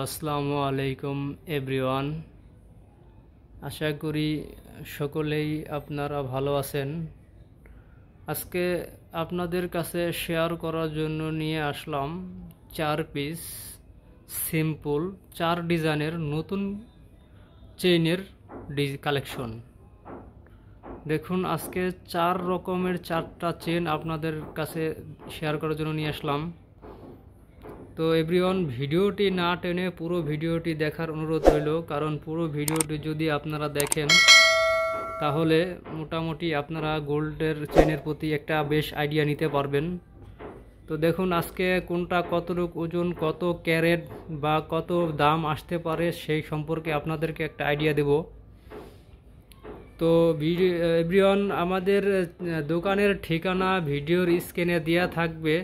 আসসালামু আলাইকুম এভরিওয়ান। আশা করি সকলেই আপনারা ভালো আছেন। আজকে আপনাদের কাছে শেয়ার করার জন্য নিয়ে আসলাম 4 পিস সিম্পল 4 ডিজাইনের নতুন চেইনের কালেকশন। দেখুন, আজকে 4 রকমের 4টা চেন আপনাদের কাছে শেয়ার করার জন্য নিয়ে আসলাম। তো এভরিওয়ান, ভিডিওটি না টেনে পুরো ভিডিওটি দেখার অনুরোধ রইল, কারণ পুরো ভিডিওটি যদি আপনারা দেখেন তাহলে মোটামুটি আপনারা গোল্ডের চেনের প্রতি একটা বেশ আইডিয়া নিতে পারবেন। তো দেখুন, আজকে কোনটা কতটুকু ওজন, কত ক্যারেট বা কত দাম আসতে পারে সেই সম্পর্কে আপনাদেরকে একটা আইডিয়া দেব। তো এভরিওয়ান, আমাদের দোকানের ঠিকানা ভিডিওর স্ক্রিনে দেওয়া থাকবে,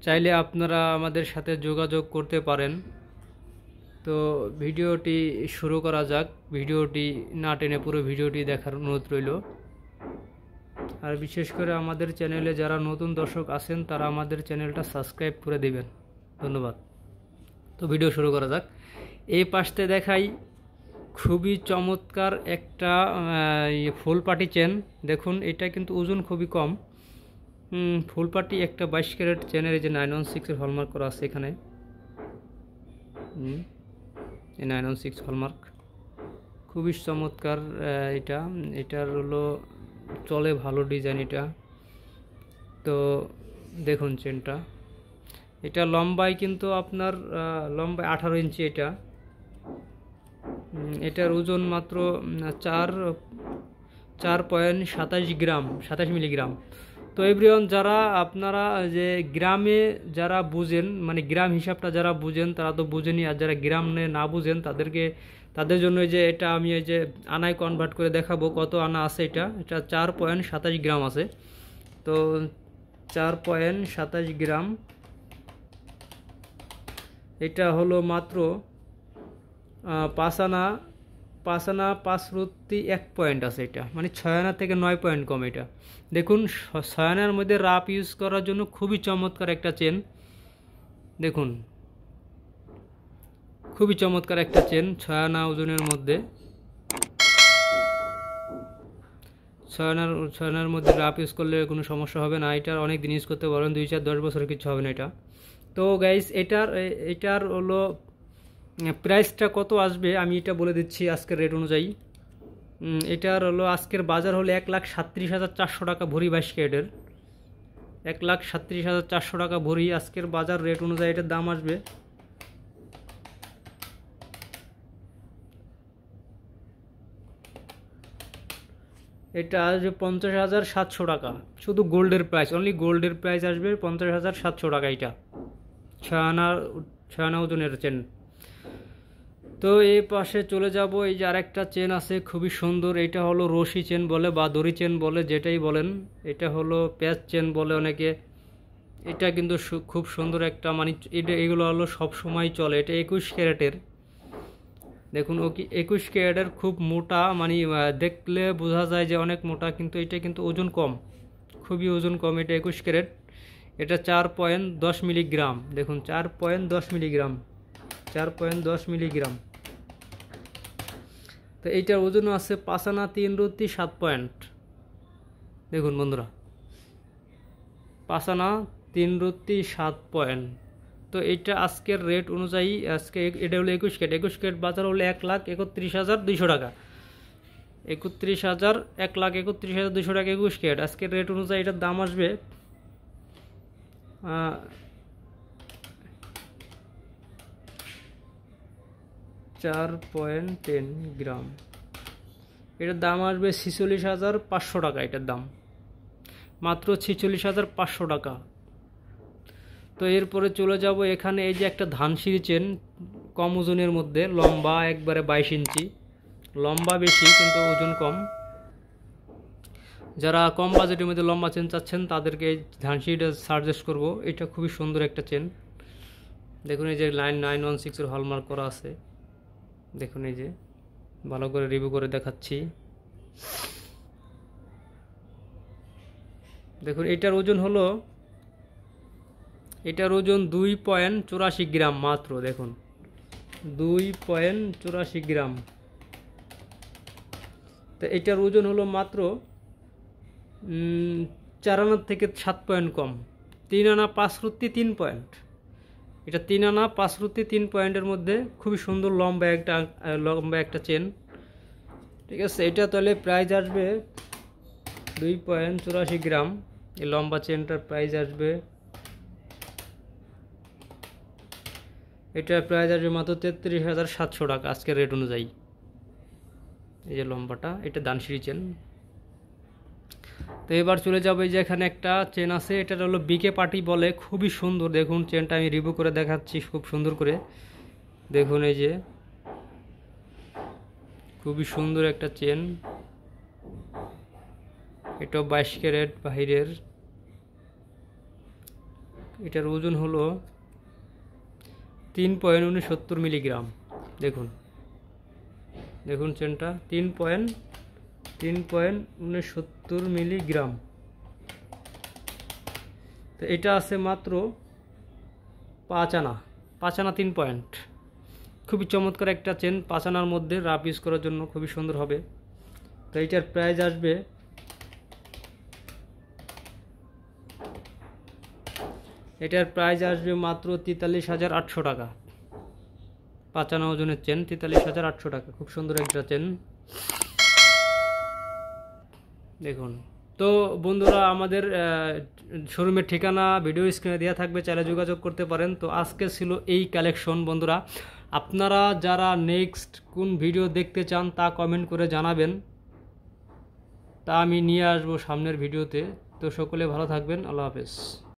চাইলে আপনারা আমাদের সাথে যোগাযোগ করতে পারেন। তো ভিডিওটি শুরু করা যাক। ভিডিওটি না টেনে পুরো ভিডিওটি দেখার অনুরোধ রইল। আর বিশেষ করে আমাদের চ্যানেলে যারা নতুন দর্শক আছেন তারা আমাদের চ্যানেলটা সাবস্ক্রাইব করে দিবেন। ধন্যবাদ। তো ভিডিও শুরু করা যাক। এই পাশে দেখাই খুবই চমৎকার একটা ফুল পাটি চেন। দেখুন, এটা কিন্তু ওজন খুবই কম। ফুল পাটি একটা 22 ক্যারেট চেনের, এই যে 916 হলমার্ক করা আছে এখানে। এই 916 হলমার্ক খুবই চমৎকার। এটার হলো চলে ভালো ডিজাইন এটা। তো দেখুন চেনটা, এটা লম্বায় কিন্তু আপনার লম্বায় 18 ইঞ্চি। এটার ওজন মাত্র 4.27 গ্রাম, 27 মিলিগ্রাম। তো এভরিওয়ান, যারা আপনারা যে গ্রামে যারা বুঝেন, মানে গ্রাম হিসাবটা যারা বুঝেন তারা তো বুঝেনি, আর যারা গ্রাম না বুঝেন তাদের জন্য যে এটা আমি এই যে আনায় কনভার্ট করে দেখাবো কত আনা আছে। এটা 4.27 গ্রাম আছে। তো 4.27 গ্রাম, এটা হলো মাত্র 5 আনা 5 পয়েন্ট আছে। এটা মানে 6 আনা থেকে 9 পয়েন্ট কম। এটা দেখুন, 6 আনার মধ্যে রাপ ইউজ করার জন্য খুবই চমৎকার একটা চেন। দেখুন, খুবই চমৎকার একটা চেন 6 আনা ওজনের মধ্যে। 6 আনার মধ্যে রাপ ইউজ করলে কোনো সমস্যা হবে না। এটার অনেক দিন ইউজ করতে পারবেন, 2, 4, 10 বছরের কিছু হবে না এটা। তো গাইস, এটার হলো প্রাইসটা কত আসবে আমি এটা বলে দিচ্ছি আজকের রেট অনুযায়ী। এটার হলো আজকের বাজার হলো 1,37,400 টাকা ভরি 22 ক্যারেটের। 1,37,400 টাকা ভরি আজকের বাজার রেট অনুযায়ী এটার দাম আসবে। এটা আসবে 50,700 টাকা। শুধু গোল্ডের প্রাইস, অনলি গোল্ডের প্রাইস আসবে 50,700 টাকা। এটা 6 আনা ওজনের চেন। তো এই পাশে চলে যাব, এই যে আরেকটা চেন আছে খুবই সুন্দর। এটা হলো রশি চেন বলে বা দড়ি চেন বলে, যেটাই বলেন। এটা হলো প্যাচ চেন বলে অনেকে। এটা কিন্তু খুব সুন্দর একটা, মানে এগুলো হলো সব সময় চলে। এটা 21 ক্যারেটের। দেখুন, 21 ক্যারেটের, খুব মোটা, মানে দেখলে বোঝা যায় যে অনেক মোটা, কিন্তু এটা কিন্তু ওজন কম, খুবই ওজন কম। এটা 21 ক্যারেট। এটা 4.10 মিলিগ্রাম। দেখুন, 4.10 মিলিগ্রাম, 4.10 মিলিগ্রাম। তো এইটার ওজনও আছে 5 আনা 3 রুতি 7 পয়েন্ট। দেখুন বন্ধুরা, 5 আনা 3 রুতি 7 পয়েন্ট। তো এইটা আজকের রেট অনুযায়ী, আজকে এটা হলো 21 ক্যারেট। 21 ক্যারেট বাজার হলো 1,31,200 টাকা। 1,31,200 টাকা 21 ক্যারেট। আজকের রেট অনুযায়ী এটার দাম আসবে 4.10 গ্রাম। এটার দাম আসবে 46,500 টাকা। এটার দাম মাত্র 46,500 টাকা। তো এরপরে চলে যাব এখানে, এই যে একটা ধানসিঁড়ি চেন, কম ওজনের মধ্যে, লম্বা একবারে 22 ইঞ্চি। লম্বা বেশি কিন্তু ওজন কম। যারা কম বাজেটের মধ্যে লম্বা চেন চাচ্ছেন তাদেরকে এই ধানসিঁড়িটা সাজেস্ট করব। এটা খুবই সুন্দর একটা চেন। দেখুন, এই যে 916 হলমার্ক করা আছে। দেখুন, এই যে ভালো করে রিভিউ করে দেখাচ্ছি। দেখুন, এটার ওজন 2.84 গ্রাম মাত্র। দেখুন, 2.84 গ্রাম। তো এটার ওজন হলো মাত্র 4 আনা থেকে 7 পয়েন্ট কম, 3 আনা 5 রুতি 3 পয়েন্ট। এটা 3 আনা 5 রুতি 3 পয়েন্টের মধ্যে খুবই সুন্দর লম্বা একটা চেন। ঠিক আছে, এটা তাহলে প্রাইস আসবে 2.84 গ্রাম। এই লম্বা চেনটার প্রাইস আসবে, এটার প্রাইস আসবে মাত্র 33,700 টাকা আজকের রেট অনুযায়ী। এই যে লম্বাটা, এটা দানশিরি চেন। তো এবার চলে যাবে, যে এখানে একটা চেন আছে, এটা হলো বিকে পার্টি বলে, খুবই সুন্দর। দেখুন চেনটা আমি রিভিউ করে দেখাচ্ছি খুব সুন্দর করে। দেখুন এই যে খুবই সুন্দর একটা চেন, এটা 22 ক্যারেট বাহিরের। এটার ওজন হলো 3.69 মিলিগ্রাম। দেখুন দেখুন চেনটা 3.69 মিলিগ্রাম। তো এটা আছে মাত্র 5 আনা 3 পয়েন্ট। খুবই চমৎকার একটা চেন, 5 আনার মধ্যে রাফ ইউজ করার জন্য খুবই সুন্দর হবে। তো এটার প্রাইস আসবে, মাত্র 43,800 টাকা। 5 আনা ওজনের চেন, 43,800 টাকা। খুব সুন্দর একটা চেন। দেখুন, তো বন্ধুরা আমাদের শোরুমের ঠিকানা ভিডিও স্ক্রিনে দেওয়া থাকবে, চাইলে যোগাযোগ করতে পারেন। তো আজকে ছিল এই কালেকশন বন্ধুরা। আপনারা যারা নেক্সট কোন ভিডিও দেখতে চান তা কমেন্ট করে জানাবেন, তা আমি নিয়ে আসবো সামনের ভিডিওতে। তো সকলে ভালো থাকবেন, আল্লাহ হাফেজ।